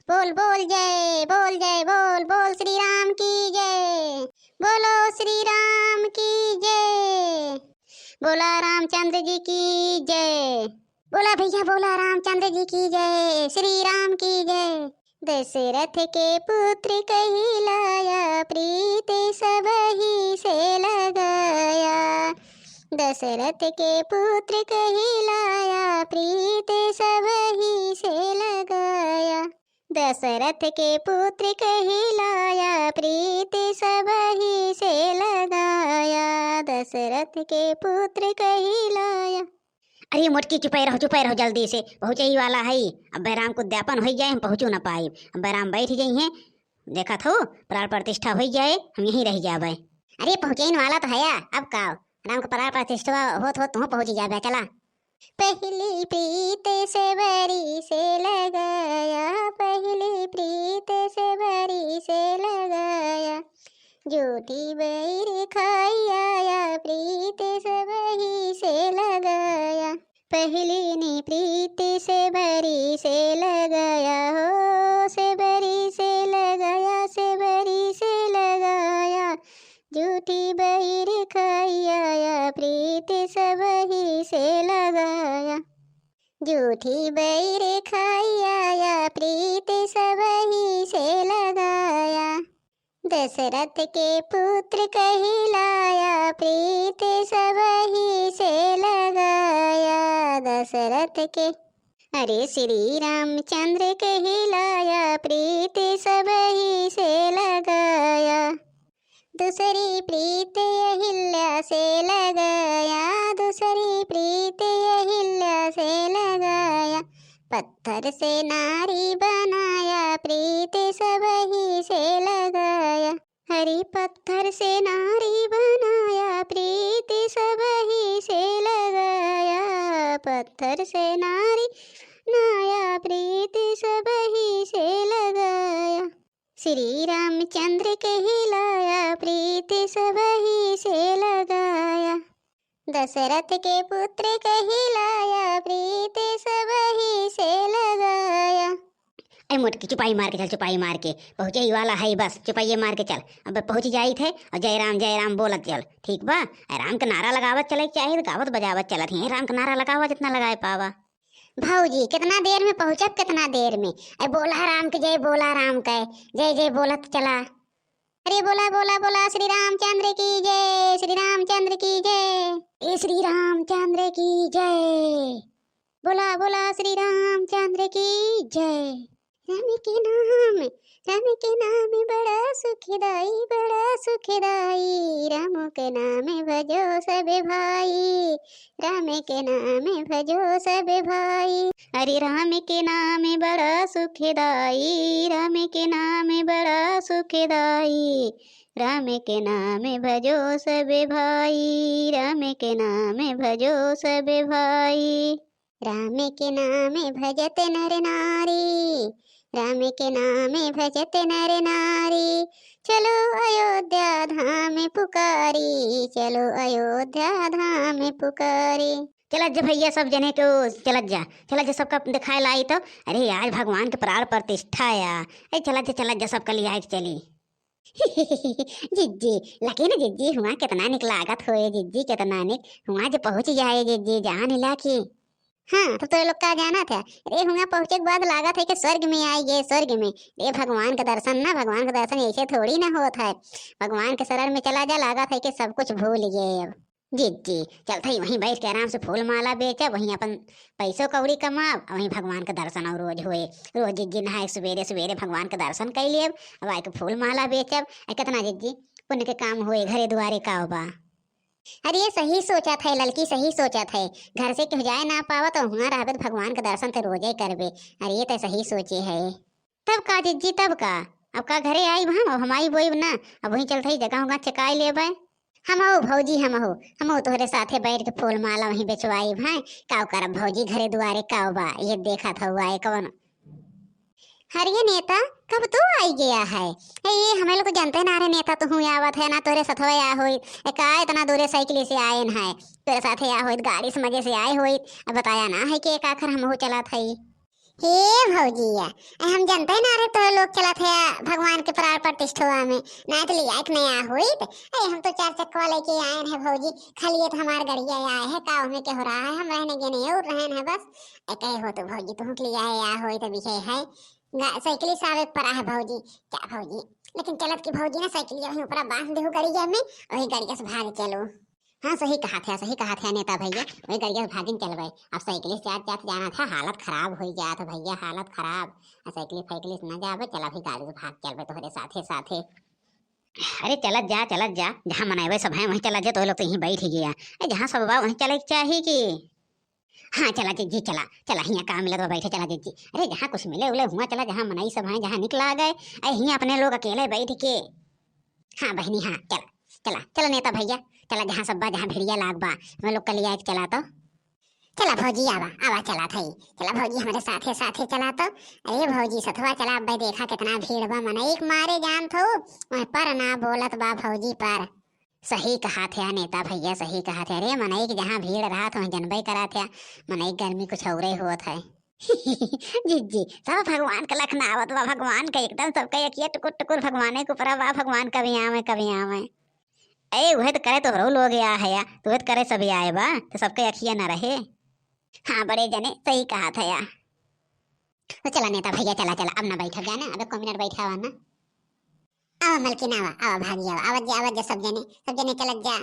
बोल बोल जय बोल जय बोल बोल श्री राम की जय। बोलो श्री राम की जय। बोला रामचंद्र जी की जय। बोला भैया बोला रामचंद्र जी की जय। श्री राम की जय। दशरथ के पुत्र कहलाया, प्रीत सब ही से लगाया। दशरथ के पुत्र कहलाया, प्रीत सब ही से लगाया। दशरथ के पुत्र कहलाया, प्रीत सब ही से लगाया। दशरथ के पुत्र कहलाया। अरे मोटकी चुपाई रहो जल्दी से, पहुँचे ही वाला है। अब बैराम को उद्यापन हो जाए, हम पहुँचू ना पाए। अब बैराम बैठ जाई हैं, देखा थो प्राण प्रतिष्ठा हो जाए, हम यहीं रह जाबे। अरे पहुँचे वाला तो है, अब का राम का प्राण प्रतिष्ठा होत तुम पहुँच जाबे। चला। पहली प्रीत से बरी से लगाया, पहली प्रीत से बरी से लगाया। झूठी बैर खाई आया, प्रीत सब ही से लगाया। पहली ने प्रीत से बरी से लगाया, हो से बरी से लगाया, से बरी से लगाया। झूठी बैर खाई आया, प्रीत सब ही से लगाया। झूठी बैर खाई आया, प्रीत सब ही से लगाया। दशरथ के पुत्र कहलाया, प्रीत सब ही से लगाया। दशरथ के अरे श्री रामचंद्र कहलाया, प्रीत सब ही से लगाया। दूसरी प्रीत अहिल्या से लगाया, दूसरी प्रीत अहिल्या से लगाया। पत्थर से नारी बनाया, प्रीत सब ही से लगाया। हरी पत्थर से नारी बनाया, प्रीत सब ही से लगाया। पत्थर से नारी बनाया, प्रीत सब ही से लगाया। श्री रामचंद्र कहलाया, प्रीत सब ही से लगाया। दशरथ के पुत्र कहलाया, प्रीत सब ही से लगाया। अरे मोटकी चुपाई मार के चल, चुपाई मार के पहुँचे ही वाला है, बस चुपाई मार के चल। अब पहुँच जाई थे और जय राम बोलत चल, ठीक बा। राम का नारा लगावत चले चाहिए, गावत बजावत चलत है। राम का नारा लगावा जितना लगाए पावा। भाऊजी कितना देर में पहुँचत, कितना देर में। अरे बोला राम के जय, बोला राम के जय जय बोलत चला। अरे बोला बोला बोला श्री रामचंद्र की जय, श्री रामचंद्र की जय। श्री रामचंद्र की जय। बोला बोला श्री रामचंद्र की जय। राम के नाम, राम के नाम बड़ा सुखदाई, बड़ा सुखदाई। राम के नाम भजो सब भाई, राम के नाम भजो सब भाई। अरे राम के नाम बड़ा सुखदाई, राम के नाम बड़ा सुखदाई। राम के नाम भजो सब भाई, राम के नाम भजो सब भाई। राम के नाम भजत नर नारी, राम के नाम भजत नर नारी। चलो अयोध्या धाम पुकारी, चलो अयोध्या धाम पुकारी। चलत जा भैया सब जने को, चलत जा सबका दिखाए लाई तो। अरे आज भगवान के प्राण प्रतिष्ठा या। अरे चलत जा सबका लिया चली। जिज्जी लकी ना जिज्जी, हुआ कितना निक लागत होए जिज्जी, कितना निक हुआ जो पहुँच जाए जिज्जी, जान हिला की। हाँ तो लोग का जाना था। अरे हुआ पहुँचे के बाद लागत है कि स्वर्ग में आई गए, स्वर्ग में। ये भगवान का दर्शन ना, भगवान का दर्शन ऐसे थोड़ी ना होता है। भगवान के शरण में चला जा, लागत है कि सब कुछ भूल गए अब। जी चलता ही वहीं बैठ के आराम से फूल माला बेचा, वहीं अपन पैसों कौड़ी कमा, वहीं भगवान का दर्शन और रोज हुए। रोज जिज्जी नहाए सवेरे सवेरे भगवान का दर्शन कर लिए, अब आए के फूल माला बेचब। कितना जिज्जी पुण्य के काम हुए, घरे दुआरे का बा। अरे ये सही सोचा था लड़की, सही सोचा था। घर से क्यों जाए ना पावा तो वहाँ रहबे भगवान का दर्शन तो रोजे करबे। अरे ये तो सही सोचे है। तब का जिज्जी तब का, अब का घरे आई वहाँ हम आई बोई ना, अब वहीं चलते ही जगह होगा चकाई ले भाई। हम हो भौजी, हम तोहरे साथे बैठ के फूल माला वहीं बेचवाई भाई। काव करब भौजी घरे दुआरे काव बा, ये देखा था हुआ है कौन। हरिये नेता कब तू आई गया है। ये हमें लोग जानते ना रे नेता तो हूँ आवत है ना, तोरे साथ आ होई का इतना दूरे साइकिल से आए न है, तेरे साथे आ होई गाड़ी से मजे से आए होई। अब बताया ना है कि एक आखिर हम हो चला था। हे भौजिया, हम जानते ना रे तो लोग चला थे भगवान के प्राण प्रतिष्ठा में ना तो लिया कि नया हुई हम तो चार चक्का लेके आए हैं भौजी। खाली ये तो हमारे गड़िया आए है का में के हो रहा है, हम रहने के नहीं और रहन है बस कहे हो तो भौजी तुम के लिए आए या हो तो विषय है साइकिल सावे पड़ा है भौजी। क्या भौजी लेकिन चलत की भौजी ना साइकिल वहीं ऊपर बांध दे गड़िया में वही गड़िया से भाग चलो। हाँ सही कहा था नेता भैया, वही गड़िया से भागिन चलबे। अब साइकिल से जात जाना था, हालत खराब हो जात भैया, हालत खराब। साइकिल फाइकिल से न जाबे, चला भी गाड़ी से भाग चलबे तोहरे साथे साथे। अरे चलत जा जहाँ मनावे सब है वहीं चला जा, तो लोग तो यहीं बैठ गया। जहाँ सब बा वहीं चले चाहिए कि। हाँ चला जी चला चला, यहाँ काम मिला तो बैठे चला जी। अरे जहाँ कुछ मिले उले हुआ चला, जहाँ मनाई सब है जहाँ निकला गए। अरे यहाँ अपने लोग अकेले बैठ के। हाँ बहनी हाँ चला चला चला नेता भैया, चला जहाँ सब बा जहाँ भिड़िया लाग बा मैं लोग कल आए चला तो। चला भौजी आवा आवा चला थई, चला भौजी हमारे साथे साथे चला तो। अरे भौजी सथवा चला अब देखा कितना भीड़ बा, मन एक मारे जान थो वह पर ना बोलत बा भौजी पर। सही कहा थे नेता भैया, सही कहा थे। अरे मनई के जहाँ भीड़ रहा तो जनबे करा थे, मनई गर्मी कुछ और हुआ था। जी जी सब भगवान का लखना आवत बा, भगवान का एकदम सबका यकिया टुकुर टुकुर भगवान के ऊपर बा, भगवान कभी आवे कभी आवे। ए वह तो करे तो रो लोग आ है या तो तो करे सभी आए बा तो सबका यकिया ना रहे। हाँ बड़े जने सही कहा था यार। तो चला नेता भैया चला चला, अब ना बैठा जाना, अब को मिनट बैठा हुआ ना। आवा मलकिन आवा आवा भागी आवा आवाज जा सब जने चलत जा।